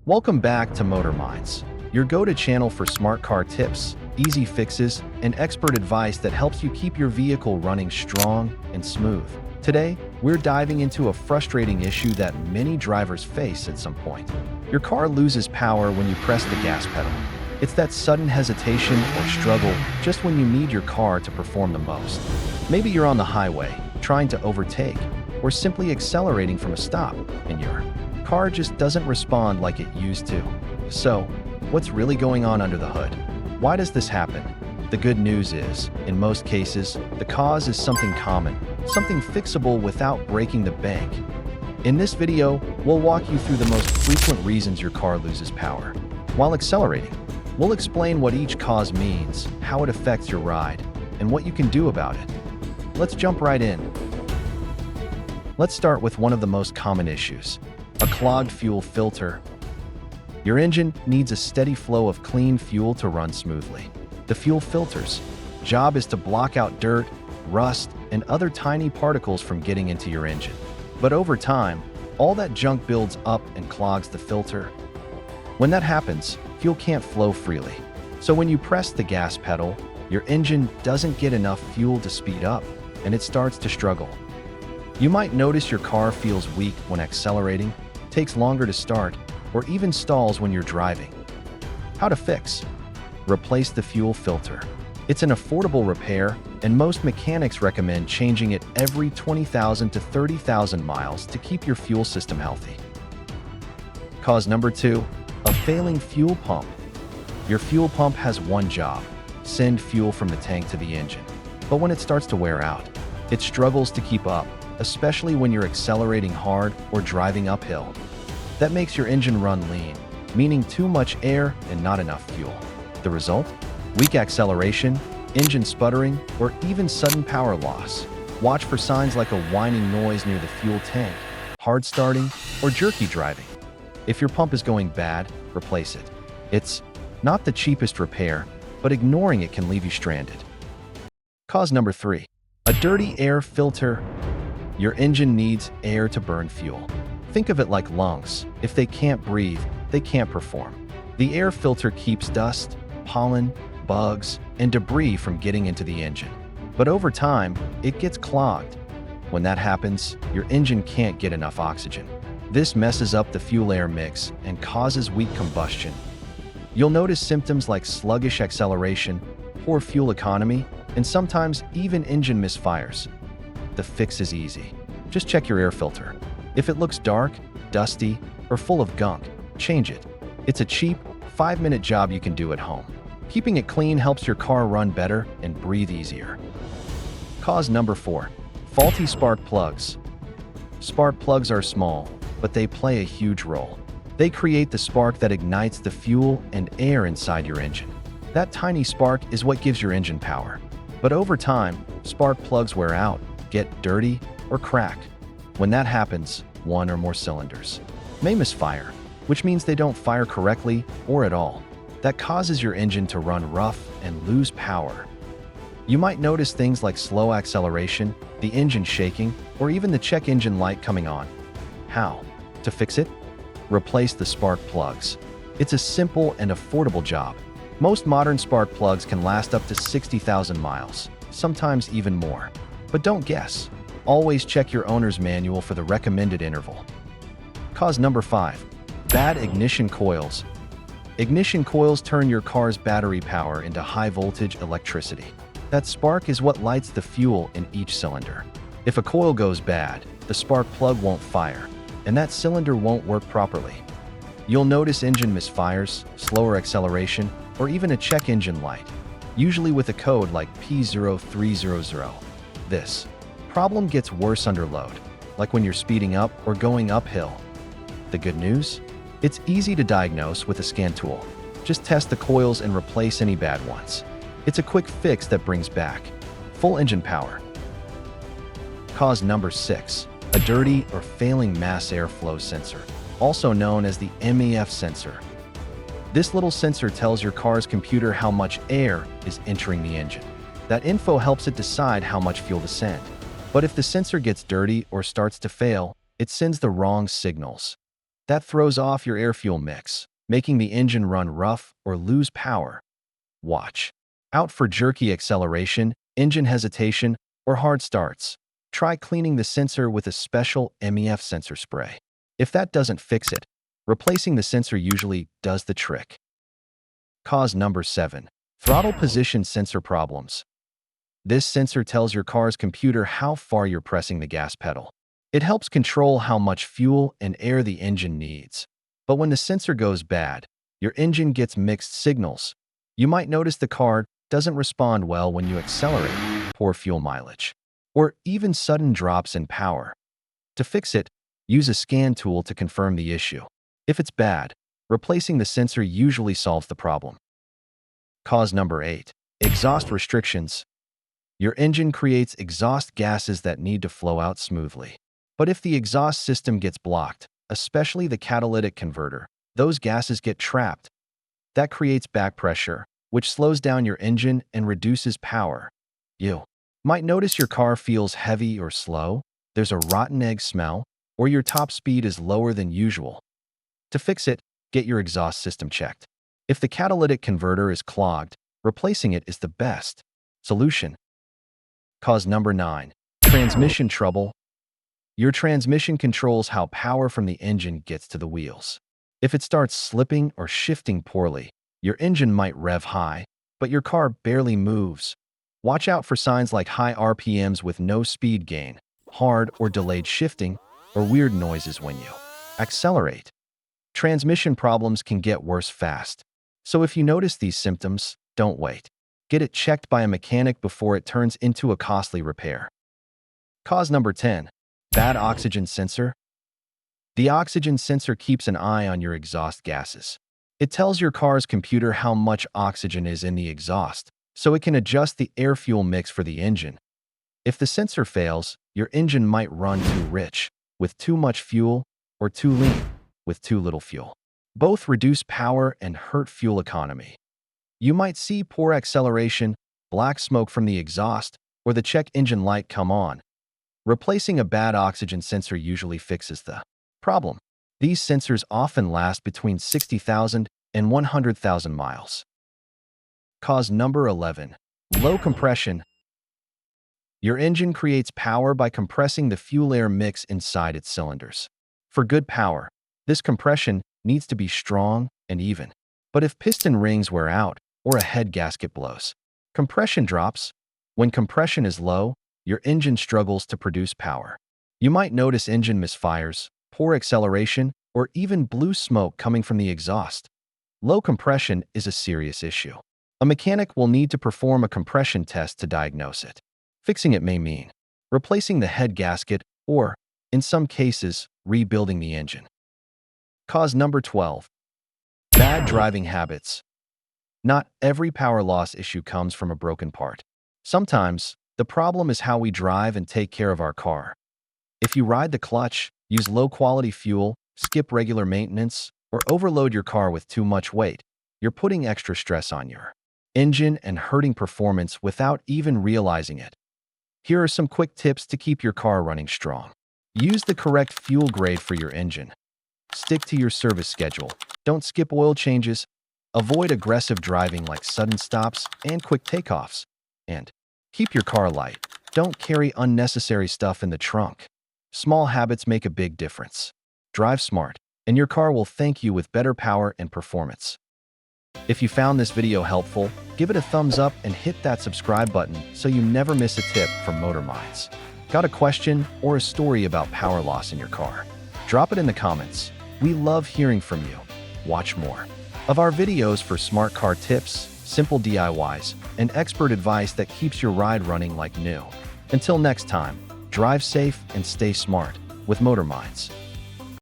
Welcome back to Motor Minds, your go-to channel for smart car tips, easy fixes, and expert advice that helps you keep your vehicle running strong and smooth. Today, we're diving into a frustrating issue that many drivers face at some point. Your car loses power when you press the gas pedal. It's that sudden hesitation or struggle just when you need your car to perform the most. Maybe you're on the highway, trying to overtake, or simply accelerating from a stop, and your car just doesn't respond like it used to. So, what's really going on under the hood? Why does this happen? The good news is, in most cases, the cause is something common, something fixable without breaking the bank. In this video, we'll walk you through the most frequent reasons your car loses power. While accelerating, we'll explain what each cause means, how it affects your ride, and what you can do about it. Let's jump right in. Let's start with one of the most common issues: a clogged fuel filter. Your engine needs a steady flow of clean fuel to run smoothly. The fuel filter's job is to block out dirt, rust, and other tiny particles from getting into your engine. But over time, all that junk builds up and clogs the filter. When that happens, fuel can't flow freely. So when you press the gas pedal, your engine doesn't get enough fuel to speed up, and it starts to struggle. You might notice your car feels weak when accelerating, takes longer to start, or even stalls when you're driving. How to fix? Replace the fuel filter. It's an affordable repair, and most mechanics recommend changing it every 20,000 to 30,000 miles to keep your fuel system healthy. Cause number 2, a failing fuel pump. Your fuel pump has one job: send fuel from the tank to the engine. But when it starts to wear out, it struggles to keep up, especially when you're accelerating hard or driving uphill. That makes your engine run lean, meaning too much air and not enough fuel. The result? Weak acceleration, engine sputtering, or even sudden power loss. Watch for signs like a whining noise near the fuel tank, hard starting, or jerky driving. If your pump is going bad, replace it. It's not the cheapest repair, but ignoring it can leave you stranded. Cause number 3, a dirty air filter. Your engine needs air to burn fuel. Think of it like lungs. If they can't breathe, they can't perform. The air filter keeps dust, pollen, bugs, and debris from getting into the engine. But over time, it gets clogged. When that happens, your engine can't get enough oxygen. This messes up the fuel-air mix and causes weak combustion. You'll notice symptoms like sluggish acceleration, poor fuel economy, and sometimes even engine misfires. The fix is easy. Just check your air filter. If it looks dark, dusty, or full of gunk, change it. It's a cheap, 5-minute job you can do at home. Keeping it clean helps your car run better and breathe easier. Cause number 4, faulty spark plugs. Spark plugs are small, but they play a huge role. They create the spark that ignites the fuel and air inside your engine. That tiny spark is what gives your engine power. But over time, spark plugs wear out, get dirty, or crack. When that happens, one or more cylinders may misfire, which means they don't fire correctly or at all. That causes your engine to run rough and lose power. You might notice things like slow acceleration, the engine shaking, or even the check engine light coming on. How? To fix it? Replace the spark plugs. It's a simple and affordable job. Most modern spark plugs can last up to 60,000 miles, sometimes even more. But don't guess. Always check your owner's manual for the recommended interval. Cause number 5, bad ignition coils. Ignition coils turn your car's battery power into high-voltage electricity. That spark is what lights the fuel in each cylinder. If a coil goes bad, the spark plug won't fire, and that cylinder won't work properly. You'll notice engine misfires, slower acceleration, or even a check engine light, usually with a code like P0300. This problem gets worse under load, like when you're speeding up or going uphill. The good news? It's easy to diagnose with a scan tool. Just test the coils and replace any bad ones. It's a quick fix that brings back full engine power. Cause number 6, a dirty or failing mass airflow sensor, also known as the MEF sensor. This little sensor tells your car's computer how much air is entering the engine. That info helps it decide how much fuel to send. But if the sensor gets dirty or starts to fail, it sends the wrong signals. That throws off your air-fuel mix, making the engine run rough or lose power. Watch out for jerky acceleration, engine hesitation, or hard starts. Try cleaning the sensor with a special MEF sensor spray. If that doesn't fix it, replacing the sensor usually does the trick. Cause number 7. Throttle position sensor problems. This sensor tells your car's computer how far you're pressing the gas pedal. It helps control how much fuel and air the engine needs. But when the sensor goes bad, your engine gets mixed signals. You might notice the car doesn't respond well when you accelerate, poor fuel mileage, or even sudden drops in power. To fix it, use a scan tool to confirm the issue. If it's bad, replacing the sensor usually solves the problem. Cause number 8. Exhaust restrictions. Your engine creates exhaust gases that need to flow out smoothly. But if the exhaust system gets blocked, especially the catalytic converter, those gases get trapped. That creates back pressure, which slows down your engine and reduces power. You might notice your car feels heavy or slow, there's a rotten egg smell, or your top speed is lower than usual. To fix it, get your exhaust system checked. If the catalytic converter is clogged, replacing it is the best solution. Cause number 9. Transmission trouble. Your transmission controls how power from the engine gets to the wheels. If it starts slipping or shifting poorly, your engine might rev high, but your car barely moves. Watch out for signs like high RPMs with no speed gain, hard or delayed shifting, or weird noises when you accelerate. Transmission problems can get worse fast. So if you notice these symptoms, don't wait. Get it checked by a mechanic before it turns into a costly repair. Cause number 10. Bad oxygen sensor. The oxygen sensor keeps an eye on your exhaust gases. It tells your car's computer how much oxygen is in the exhaust, so it can adjust the air-fuel mix for the engine. If the sensor fails, your engine might run too rich, with too much fuel, or too lean, with too little fuel. Both reduce power and hurt fuel economy. You might see poor acceleration, black smoke from the exhaust, or the check engine light come on. Replacing a bad oxygen sensor usually fixes the problem. These sensors often last between 60,000 and 100,000 miles. Cause number 11. Low compression. Your engine creates power by compressing the fuel-air mix inside its cylinders. For good power, this compression needs to be strong and even. But if piston rings wear out or a head gasket blows, compression drops. When compression is low, your engine struggles to produce power. You might notice engine misfires, poor acceleration, or even blue smoke coming from the exhaust. Low compression is a serious issue. A mechanic will need to perform a compression test to diagnose it. Fixing it may mean replacing the head gasket or, in some cases, rebuilding the engine. Cause number 12. Bad driving habits. Not every power loss issue comes from a broken part. Sometimes, the problem is how we drive and take care of our car. If you ride the clutch, use low-quality fuel, skip regular maintenance, or overload your car with too much weight, you're putting extra stress on your engine and hurting performance without even realizing it. Here are some quick tips to keep your car running strong. Use the correct fuel grade for your engine. Stick to your service schedule. Don't skip oil changes. Avoid aggressive driving like sudden stops and quick takeoffs. And keep your car light. Don't carry unnecessary stuff in the trunk. Small habits make a big difference. Drive smart, and your car will thank you with better power and performance. If you found this video helpful, give it a thumbs up and hit that subscribe button so you never miss a tip from Motor Minds. Got a question or a story about power loss in your car? Drop it in the comments. We love hearing from you. Watch more of our videos for smart car tips, simple DIYs, and expert advice that keeps your ride running like new. Until next time, drive safe and stay smart with Motor Minds.